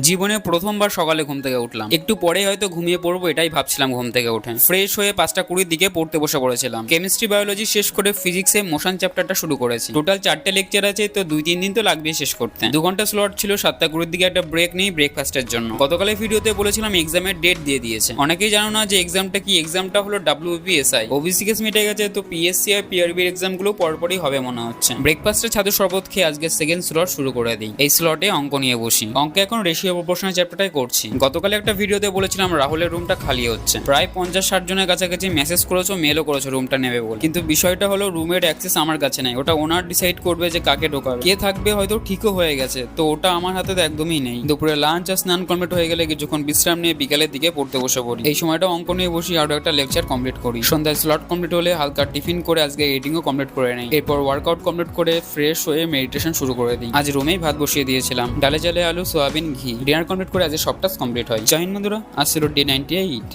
জীবনে প্রথমবার সকালে ঘুম থেকে উঠলাম, একটু পরে হয়তো ঘুমিয়ে পড়বো এটাই ভাবছিলাম। ঘুম থেকে উঠে ফ্রেশ হয়ে 5টা 20 দিকে পড়তে বসে পড়েছিলাম। কেমিস্ট্রি বায়োলজি শেষ করে ফিজিক্সে মোশন চ্যাপ্টারটা শুরু করেছি। টোটাল 4টে লেকচার আছে, তো 2-3 দিন তো লাগবে শেষ করতে। 2 ঘন্টা স্লট ছিল, 7টা 20 দিকে একটা ব্রেক নেই ব্রেকফাস্টের জন্য। গতকালের ভিডিওতে বলেছিলাম এক্সামের ডেট দিয়ে দিয়েছে। অনেকেই জানো না যে এক্সামটা কি। এক্সামটা হলো WBSI। ওবিসি কেস মিটে গেছে, তো পিএসসি আর পিআরবি এক্সাম গুলো পরপরই হবে মনে হচ্ছে। ব্রেকফাস্টের ছাদু শরবত খেয়ে আজকে সেকেন্ড স্লট শুরু করে দিই। এই স্লটে অঙ্ক নিয়ে বসি। অঙ্কে এখন রেশিও প্রপোর্শনাল চ্যাপ্টারটাই করছি। গতকাল একটা ভিডিওতে বলেছিলাম রাহুলের রুমটা খালি হচ্ছে, প্রায় 50-60 জনের কাছাকাছি মেসেজ করেছো, মেলও করেছো রুমটা নেবে বলে। কিন্তু বিষয়টা হলো রুমের অ্যাক্সেস আমার কাছে নাই। ওটা ওনার ডিসাইড করবে যে কাকে ঢোকাবে। কে থাকবে হয়তো ঠিকও হয়ে গেছে, তো ওটা আমার হাতে তো একদমই নেই। দুপুরে লাঞ্চ আর স্নান কমপ্লিট হয়ে গেলে কিছুক্ষণ বিশ্রাম নিয়ে বিকালের দিকে পড়তে বসে পড়ি। এই সময়টা অঙ্ক নিয়ে বসি, আরো একটা লেকচার কমপ্লিট করি। সন্ধ্যায় স্লট কমপ্লিট হলে হালকা টিফিন করে আজকে এডিটিংও কমপ্লিট করে নেই। এরপর ওয়ার্কআউট কমপ্লিট করে ফ্রেশ হয়ে মেডিটেশন শুরু করে দিই। আজ রুমেই ভাত বসিয়ে দিয়েছিলাম, ডালে জালে আলু সোয়াবিন ঘি। ডিনার কমপ্লিট করে আজ সব টাস্ক কমপ্লিট হয়। জয় হিন্দ বন্ধুরা, আজ ছিল ডে 98।